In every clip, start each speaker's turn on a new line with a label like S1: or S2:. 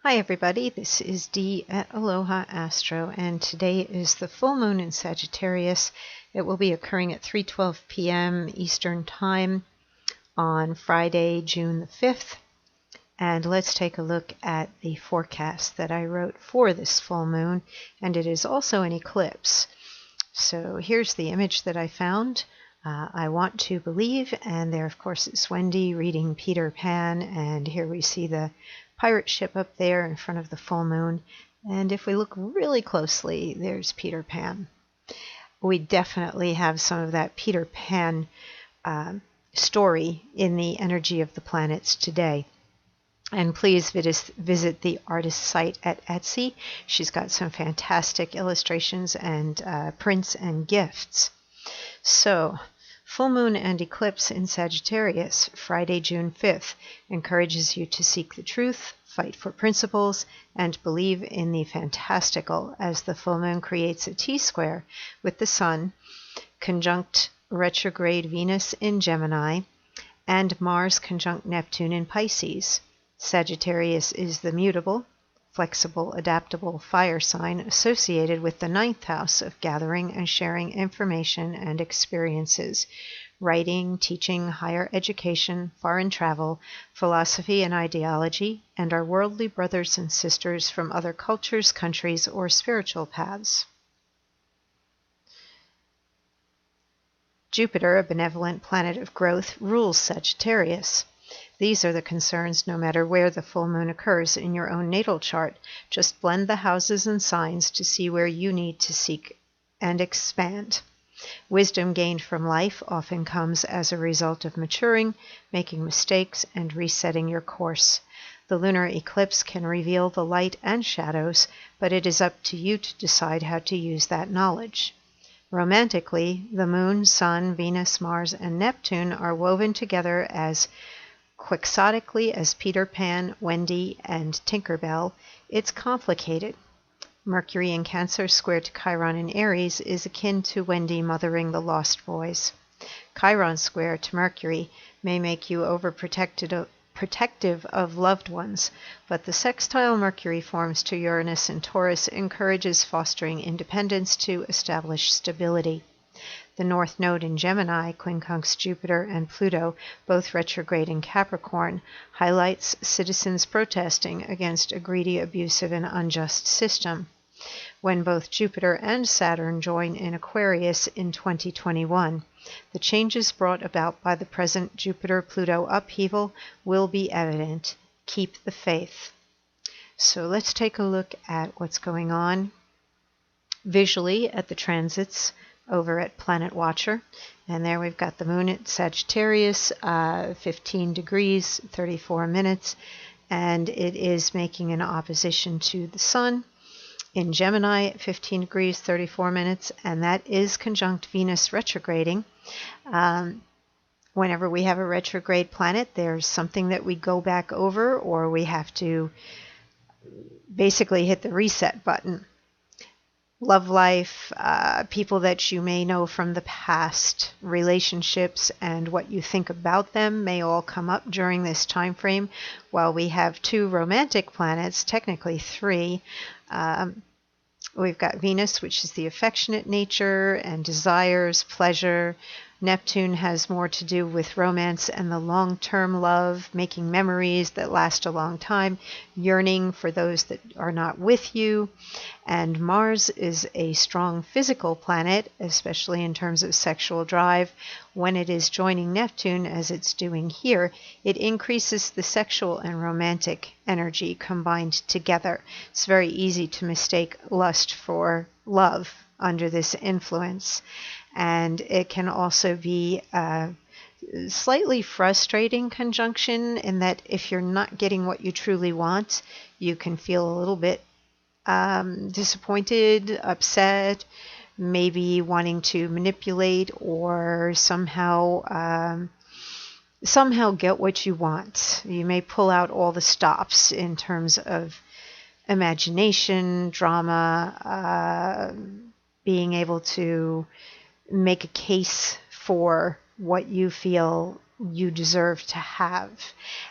S1: Hi everybody, this is Dee at Aloha Astro, and today is the full moon in Sagittarius. It will be occurring at 3:12 p.m. Eastern Time on Friday, June the 5th. And let's take a look at the forecast that I wrote for this full moon, and it is also an eclipse. So here's the image that I found. I want to believe, and there of course is Wendy reading Peter Pan, and here we see the pirate ship up there in front of the full moon, and if we look really closely, there's Peter Pan. We definitely have some of that Peter Pan story in the energy of the planets today. And please visit the artist site at Etsy. She's got some fantastic illustrations and prints and gifts. So, full moon and eclipse in Sagittarius, Friday, June 5th, encourages you to seek the truth, fight for principles, and believe in the fantastical, as the full moon creates a T-square with the Sun, conjunct retrograde Venus in Gemini, and Mars conjunct Neptune in Pisces. Sagittarius is the mutable, flexible, adaptable fire sign associated with the 9th house of gathering and sharing information and experiences, writing, teaching, higher education, foreign travel, philosophy and ideology, and our worldly brothers and sisters from other cultures, countries, or spiritual paths. Jupiter, a benevolent planet of growth, rules Sagittarius. These are the concerns no matter where the full moon occurs in your own natal chart. Just blend the houses and signs to see where you need to seek and expand. Wisdom gained from life often comes as a result of maturing, making mistakes, and resetting your course. The lunar eclipse can reveal the light and shadows, but it is up to you to decide how to use that knowledge. Romantically, the Moon, Sun, Venus, Mars, and Neptune are woven together as quixotically as Peter Pan, Wendy, and Tinkerbell. It's complicated. Mercury in Cancer squared to Chiron in Aries is akin to Wendy mothering the Lost Boys. Chiron square to Mercury may make you overprotective of loved ones, but the sextile Mercury forms to Uranus and Taurus encourages fostering independence to establish stability. The North Node in Gemini, quincunx Jupiter and Pluto, both retrograde in Capricorn, highlights citizens protesting against a greedy, abusive, and unjust system. When both Jupiter and Saturn join in Aquarius in 2021, the changes brought about by the present Jupiter-Pluto upheaval will be evident. Keep the faith. So let's take a look at what's going on visually at the transits over at Planet Watcher. And there we've got the moon at Sagittarius, 15 degrees, 34 minutes, and it is making an opposition to the sun in Gemini at 15 degrees, 34 minutes, and that is conjunct Venus retrograding. Whenever we have a retrograde planet, there's something that we go back over, or we have to basically hit the reset button. Love life, people that you may know from the past, relationships, and what you think about them may all come up during this time frame. While we have two romantic planets, technically three, we've got Venus, which is the affectionate nature and desires, pleasure. Neptune has more to do with romance and the long-term love, making memories that last a long time, yearning for those that are not with you. And Mars is a strong physical planet, especially in terms of sexual drive. When it is joining Neptune, as it's doing here, it increases the sexual and romantic energy combined together. It's very easy to mistake lust for love under this influence. And it can also be a slightly frustrating conjunction in that if you're not getting what you truly want, you can feel a little bit disappointed, upset, maybe wanting to manipulate or somehow get what you want. You may pull out all the stops in terms of imagination, drama, being able to make a case for what you feel you deserve to have.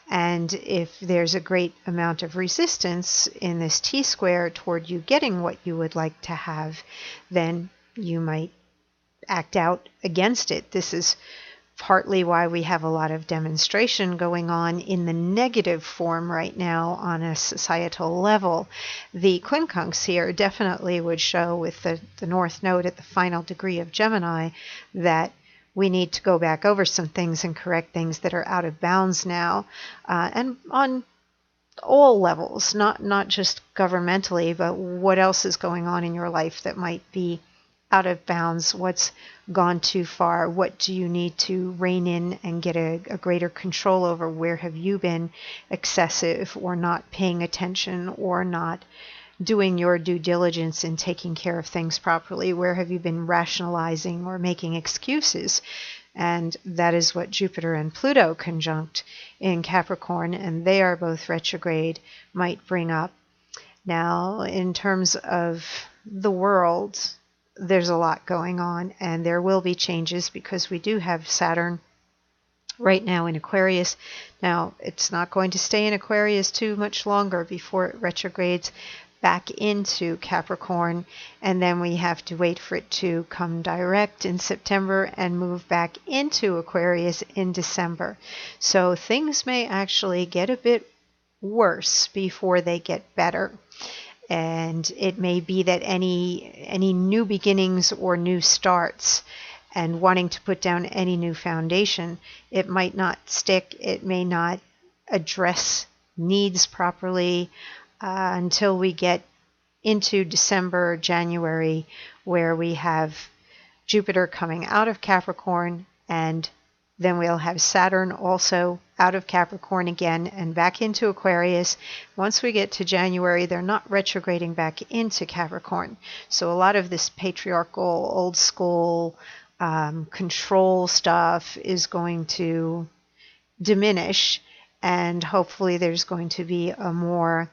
S1: And if there's a great amount of resistance in this T-square toward you getting what you would like to have, then you might act out against it. This is partly why we have a lot of demonstration going on in the negative form right now on a societal level. The quincunx here definitely would show, with the North Node at the final degree of Gemini, that we need to go back over some things and correct things that are out of bounds now, and on all levels, not just governmentally, but what else is going on in your life that might be out of bounds, what's gone too far, what do you need to rein in and get a greater control over, where have you been excessive or not paying attention or not doing your due diligence in taking care of things properly, where have you been rationalizing or making excuses. And that is what Jupiter and Pluto conjunct in Capricorn, and they are both retrograde, might bring up. Now, in terms of the world, there's a lot going on, and there will be changes because we do have Saturn right now in Aquarius. Now, it's not going to stay in Aquarius too much longer before it retrogrades back into Capricorn, and then we have to wait for it to come direct in September and move back into Aquarius in December. So things may actually get a bit worse before they get better. And it may be that any new beginnings or new starts and wanting to put down any new foundation, it might not stick. It may not address needs properly until we get into December, January, where we have Jupiter coming out of Capricorn, and then we'll have Saturn also out of Capricorn again and back into Aquarius. Once we get to January, they're not retrograding back into Capricorn. So a lot of this patriarchal, old school control stuff is going to diminish, and hopefully there's going to be a more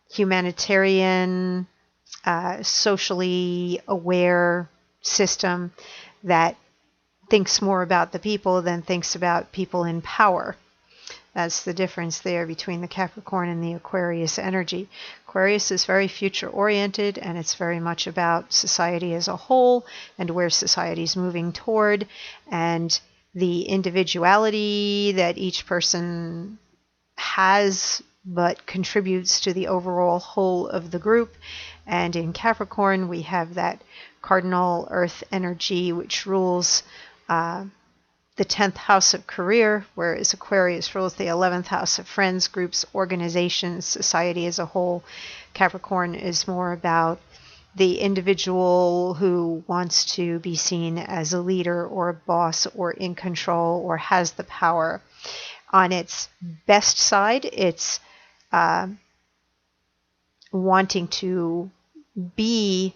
S1: humanitarian, socially aware system that thinks more about the people than thinks about people in power. That's the difference there between the Capricorn and the Aquarius energy. Aquarius is very future oriented, and it's very much about society as a whole and where society is moving toward, and the individuality that each person has but contributes to the overall whole of the group. And in Capricorn, we have that cardinal earth energy, which rules the 10th house of career, whereas Aquarius rules the 11th house of friends, groups, organizations, society as a whole. Capricorn is more about the individual who wants to be seen as a leader or a boss or in control or has the power. On its best side, it's wanting to be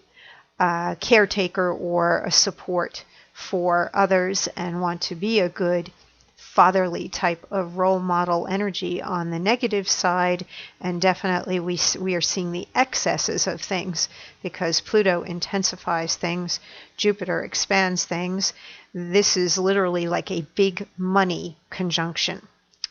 S1: a caretaker or a support for others and want to be a good fatherly type of role model energy on the negative side. And definitely we are seeing the excesses of things because Pluto intensifies things, Jupiter expands things. This is literally like a big money conjunction.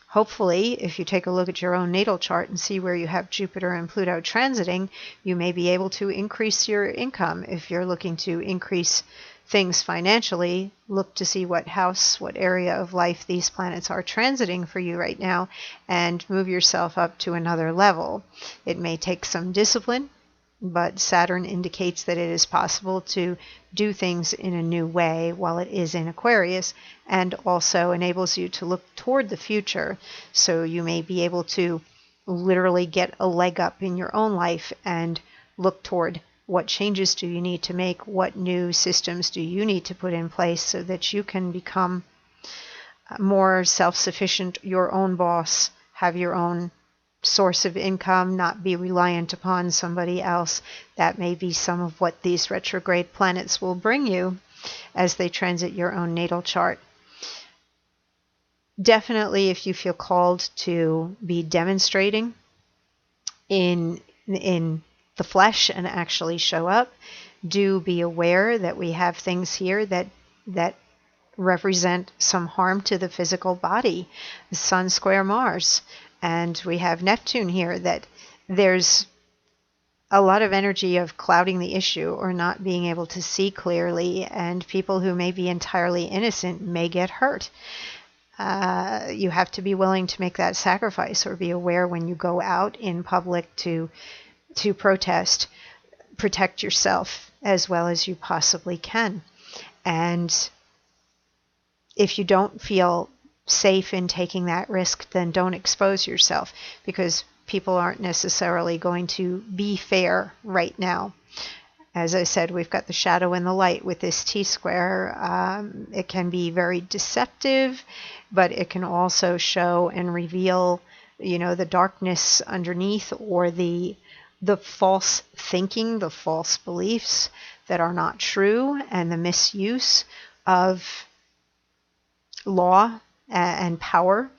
S1: Hopefully, if you take a look at your own natal chart and see where you have Jupiter and Pluto transiting, you may be able to increase your income. If you're looking to increase things financially, look to see what house, what area of life these planets are transiting for you right now and move yourself up to another level. It may take some discipline, but Saturn indicates that it is possible to do things in a new way while it is in Aquarius, and also enables you to look toward the future. So you may be able to literally get a leg up in your own life and look toward what changes do you need to make, what new systems do you need to put in place so that you can become more self-sufficient, your own boss, have your own source of income, not be reliant upon somebody else. That may be some of what these retrograde planets will bring you as they transit your own natal chart. Definitely, if you feel called to be demonstrating in the flesh and actually show up, do be aware that we have things here that represent some harm to the physical body. The Sun square Mars. And we have Neptune here, that there's a lot of energy of clouding the issue or not being able to see clearly, and people who may be entirely innocent may get hurt. You have to be willing to make that sacrifice, or be aware when you go out in public to protest. Protect yourself as well as you possibly can. And if you don't feel safe in taking that risk, then don't expose yourself, because people aren't necessarily going to be fair right now. As I said, we've got the shadow and the light with this T-square. It can be very deceptive, but it can also show and reveal, the darkness underneath, or the false thinking, the false beliefs that are not true, and the misuse of law and power.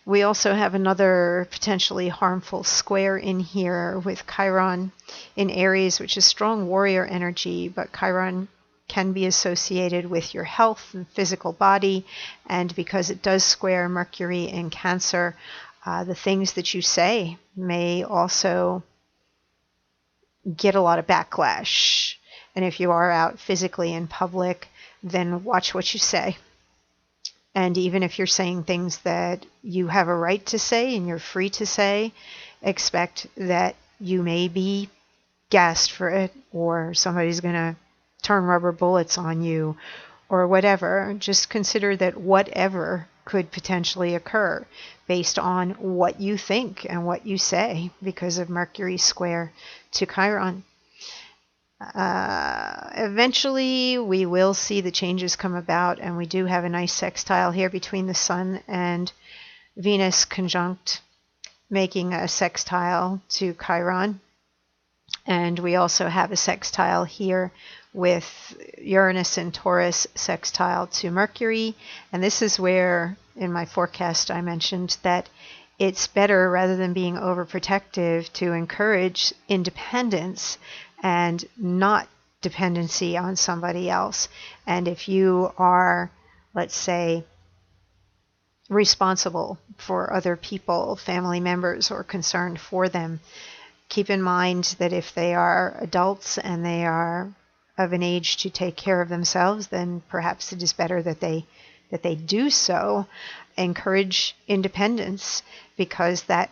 S1: We also have another potentially harmful square in here with Chiron in Aries, which is strong warrior energy, but Chiron can be associated with your health and physical body, and because it does square Mercury in Cancer, the things that you say may also get a lot of backlash. And if you are out physically in public, then watch what you say. And even if you're saying things that you have a right to say and you're free to say, expect that you may be gassed for it, or somebody's going to turn rubber bullets on you, or whatever. Just consider that whatever could potentially occur based on what you think and what you say, because of Mercury square to Chiron. Eventually we will see the changes come about, and we do have a nice sextile here between the Sun and Venus conjunct, making a sextile to Chiron. And we also have a sextile here with Uranus and Taurus sextile to Mercury. And this is where in my forecast I mentioned that it's better, rather than being overprotective, to encourage independence and not dependency on somebody else. And if you are, let's say, responsible for other people, family members, or concerned for them, keep in mind that if they are adults and they are of an age to take care of themselves, then perhaps it is better that they do so. Encourage independence, because that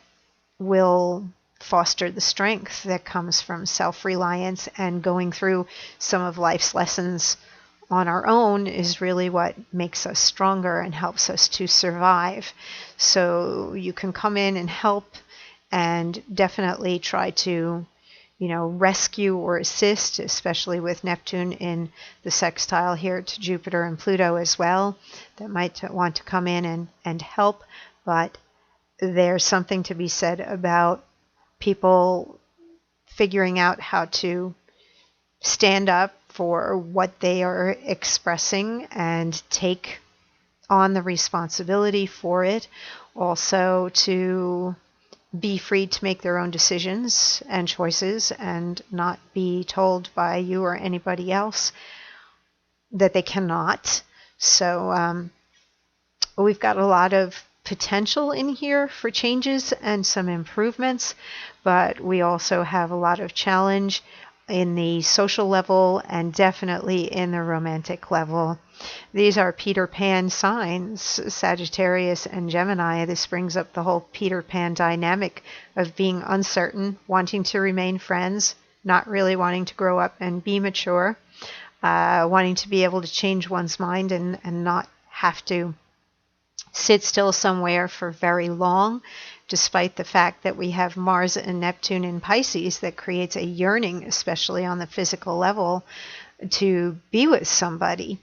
S1: will foster the strength that comes from self-reliance, and going through some of life's lessons on our own is really what makes us stronger and helps us to survive. So you can come in and help, and definitely try to, rescue or assist, especially with Neptune in the sextile here to Jupiter and Pluto as well, that might want to come in and help. But there's something to be said about people figuring out how to stand up for what they are expressing and take on the responsibility for it. Also to be free to make their own decisions and choices, and not be told by you or anybody else that they cannot. So we've got a lot of potential in here for changes and some improvements, but we also have a lot of challenge in the social level and definitely in the romantic level. These are Peter Pan signs, Sagittarius and Gemini. This brings up the whole Peter Pan dynamic of being uncertain, wanting to remain friends, not really wanting to grow up and be mature, wanting to be able to change one's mind and not have to sit still somewhere for very long, despite the fact that we have Mars and Neptune in Pisces that creates a yearning, especially on the physical level, to be with somebody.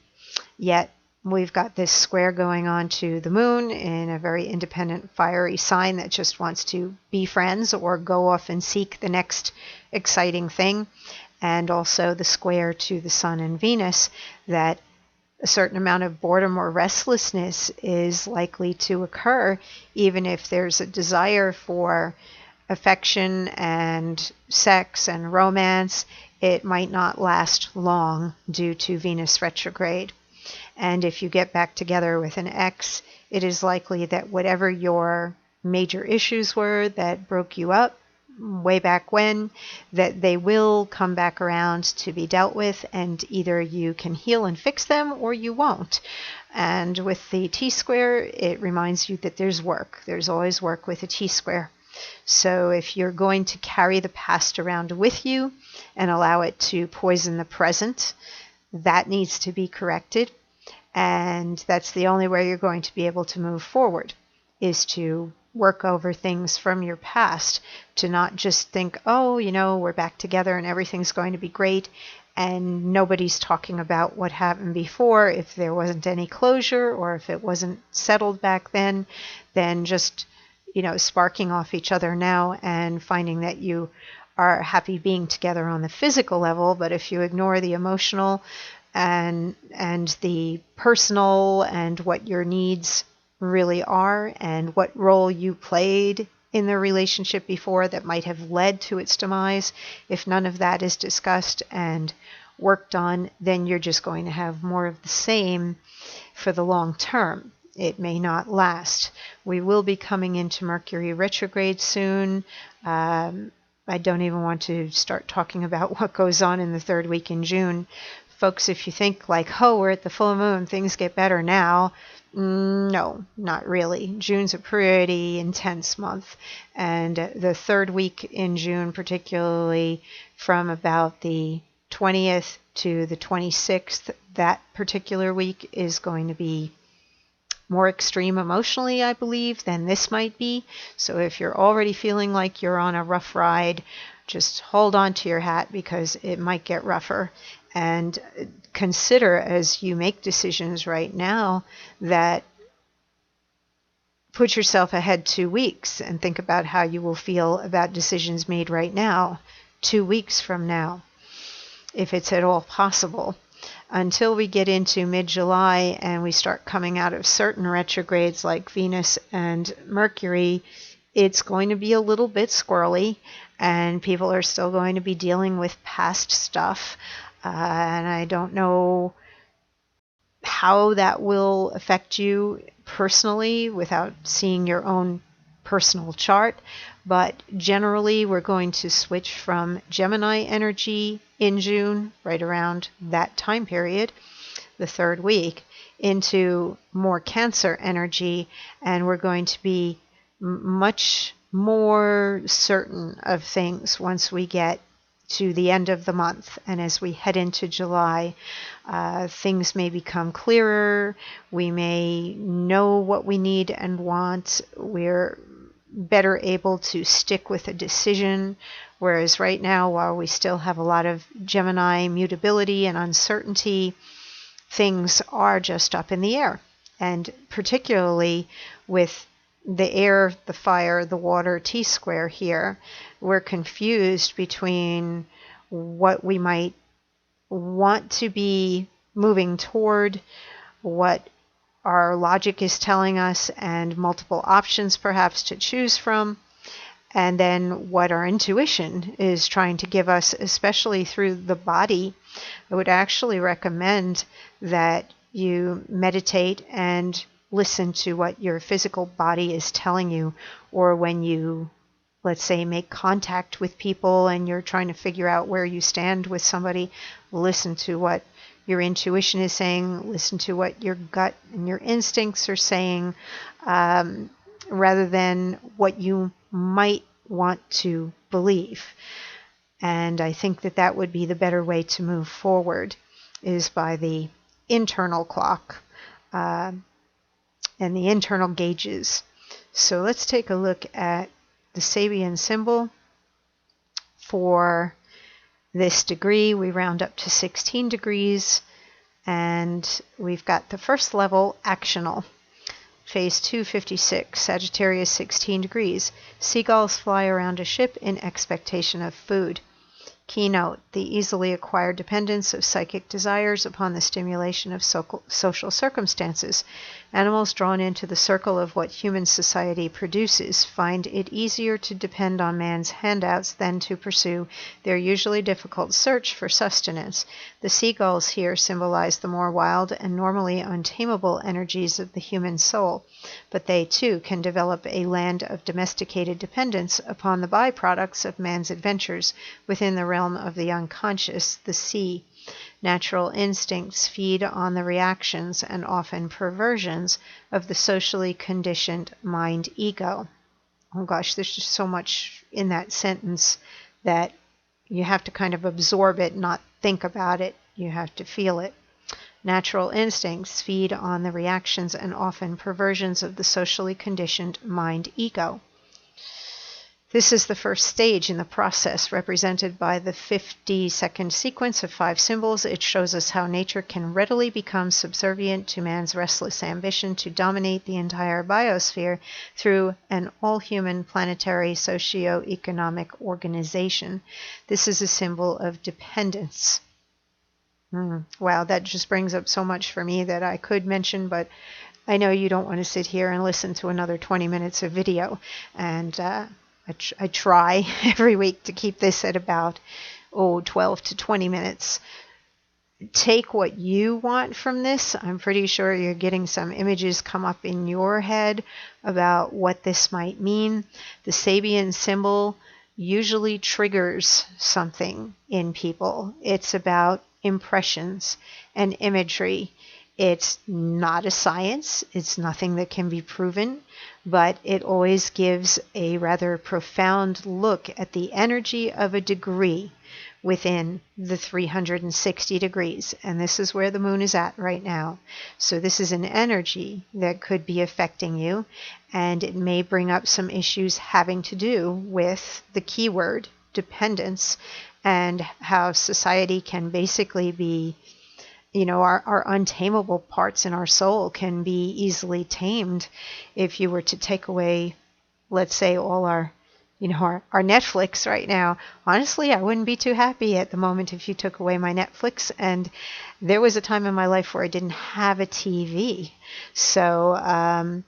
S1: Yet we've got this square going on to the Moon in a very independent, fiery sign that just wants to be friends or go off and seek the next exciting thing. And also the square to the Sun and Venus, that a certain amount of boredom or restlessness is likely to occur, even if there's a desire for affection and sex and romance. It might not last long due to Venus retrograde. And if you get back together with an ex, it is likely that whatever your major issues were that broke you up way back when, that they will come back around to be dealt with, and either you can heal and fix them or you won't. And with the T-square, it reminds you that there's work. There's always work with a T-square. So if you're going to carry the past around with you and allow it to poison the present, that needs to be corrected. And that's the only way you're going to be able to move forward, is to work over things from your past, to not just think, oh, we're back together and everything's going to be great, and nobody's talking about what happened before. If there wasn't any closure, or if it wasn't settled back then just, sparking off each other now and finding that you are happy being together on the physical level. But if you ignore the emotional and the personal and what your needs really are, and what role you played in the relationship before that might have led to its demise, if none of that is discussed and worked on, then you're just going to have more of the same for the long term. It may not last. We will be coming into Mercury retrograde soon. I don't even want to start talking about what goes on in the third week in June. Folks, if you think like, oh, we're at the full moon, things get better now. No, not really. June's a pretty intense month. And the third week in June, particularly from about the 20th to the 26th, that particular week is going to be more extreme emotionally, I believe, than this might be. So if you're already feeling like you're on a rough ride, just hold on to your hat, because it might get rougher. And consider, as you make decisions right now, that put yourself ahead 2 weeks and think about how you will feel about decisions made right now 2 weeks from now, if it's at all possible. Until we get into mid-July and we start coming out of certain retrogrades like Venus and Mercury, it's going to be a little bit squirrely, and people are still going to be dealing with past stuff. And I don't know how that will affect you personally without seeing your own personal chart. But generally, we're going to switch from Gemini energy in June, right around that time period, the third week, into more Cancer energy. And we're going to be much more certain of things once we get to the end of the month. And as we head into July, things may become clearer. We may know what we need and want. We're better able to stick with a decision. Whereas right now, while we still have a lot of Gemini mutability and uncertainty, things are just up in the air. And particularly with the air, the fire, the water T-square here, we're confused between what we might want to be moving toward, what our logic is telling us, and multiple options perhaps to choose from, and then what our intuition is trying to give us, especially through the body. I would actually recommend that you meditate and listen to what your physical body is telling you, or when you, let's say, make contact with people and you're trying to figure out where you stand with somebody, listen to what your intuition is saying, listen to what your gut and your instincts are saying, rather than what you might want to believe. And I think that that would be the better way to move forward, is by the internal clock and the internal gauges. So let's take a look at the Sabian symbol for this degree. We round up to 16 degrees, and we've got the first level, actional. Phase 256, Sagittarius 16 degrees. Seagulls fly around a ship in expectation of food. Keynote, the easily acquired dependence of psychic desires upon the stimulation of social circumstances. Animals drawn into the circle of what human society produces find it easier to depend on man's handouts than to pursue their usually difficult search for sustenance. The seagulls here symbolize the more wild and normally untamable energies of the human soul, but they too can develop a land of domesticated dependence upon the byproducts of man's adventures within the realm of the unconscious, the sea. Natural instincts feed on the reactions and often perversions of the socially conditioned mind ego. Oh gosh, there's just so much in that sentence that you have to kind of absorb it, not think about it. You have to feel it. Natural instincts feed on the reactions and often perversions of the socially conditioned mind ego. This is the first stage in the process, represented by the 50-second sequence of 5 symbols. It shows us how nature can readily become subservient to man's restless ambition to dominate the entire biosphere through an all-human planetary socio-economic organization. This is a symbol of dependence. Wow, that just brings up so much for me that I could mention, but I know you don't want to sit here and listen to another 20 minutes of video, and I try every week to keep this at about 12 to 20 minutes. Take what you want from this. I'm pretty sure you're getting some images come up in your head about what this might mean. The Sabian symbol usually triggers something in people. It's about impressions and imagery. It's not a science. It's nothing that can be proven, but it always gives a rather profound look at the energy of a degree within the 360 degrees. And this is where the moon is at right now. So this is an energy that could be affecting you, and it may bring up some issues having to do with the keyword dependence and how society can basically be, our untamable parts in our soul can be easily tamed if you were to take away, let's say, all our Netflix right now. Honestly, I wouldn't be too happy at the moment if you took away my Netflix. And there was a time in my life where I didn't have a TV. So,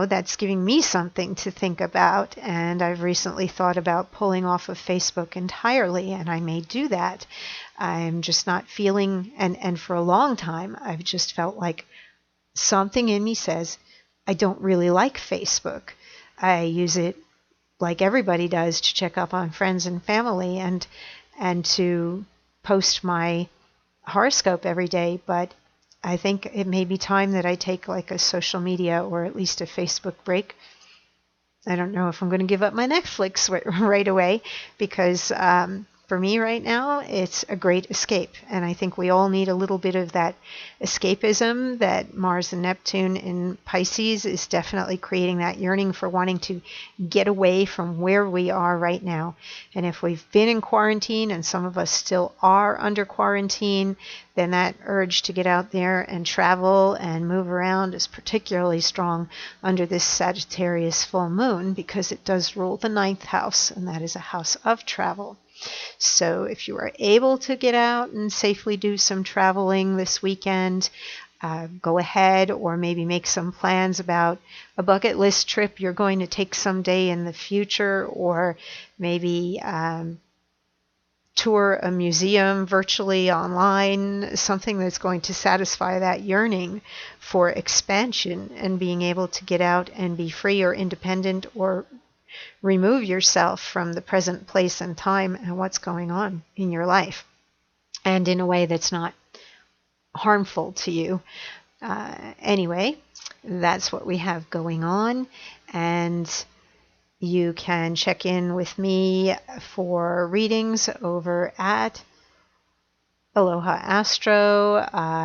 S1: that's giving me something to think about. And I've recently thought about pulling off of Facebook entirely, and I may do that. I'm just not feeling, and for a long time, I've just felt like something in me says, I don't really like Facebook. I use it like everybody does to check up on friends and family and to post my horoscope every day, but I think it may be time that I take like a social media or at least a Facebook break. I don't know if I'm going to give up my Netflix right away, because for me right now, it's a great escape. And I think we all need a little bit of that escapism. That Mars and Neptune in Pisces is definitely creating that yearning for wanting to get away from where we are right now. And if we've been in quarantine, and some of us still are under quarantine, then that urge to get out there and travel and move around is particularly strong under this Sagittarius full moon, because it does rule the 9th house, and that is a house of travel. So if you are able to get out and safely do some traveling this weekend, go ahead, or maybe make some plans about a bucket list trip you're going to take someday in the future, or maybe tour a museum virtually online, something that's going to satisfy that yearning for expansion and being able to get out and be free or independent, or remove yourself from the present place and time and what's going on in your life, and in a way that's not harmful to you. Anyway, that's what we have going on, and you can check in with me for readings over at Aloha Astro.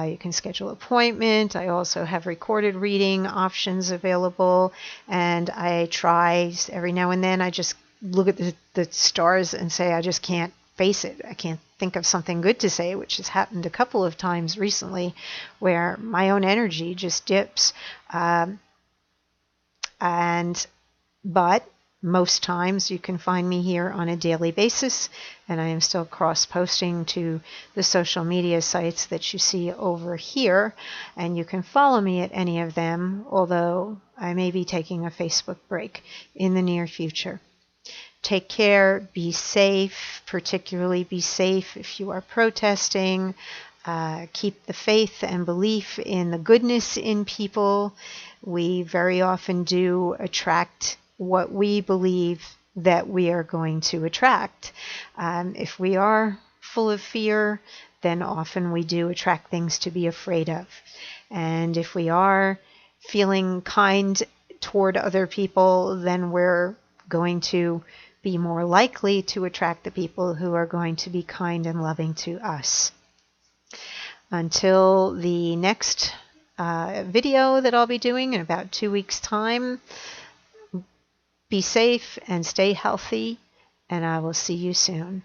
S1: You can schedule an appointment. I also have recorded reading options available, and I try every now and then, I just look at the stars and say, I just can't face it. I can't think of something good to say, which has happened a couple of times recently where my own energy just dips. But most times you can find me here on a daily basis, and I am still cross-posting to the social media sites that you see over here, and you can follow me at any of them, although I may be taking a Facebook break in the near future. Take care, be safe, particularly be safe if you are protesting. Keep the faith and belief in the goodness in people. We very often do attract what we believe that we are going to attract. If we are full of fear, then often we do attract things to be afraid of. And if we are feeling kind toward other people, then we're going to be more likely to attract the people who are going to be kind and loving to us. Until the next video that I'll be doing in about 2 weeks' time, be safe and stay healthy, and I will see you soon.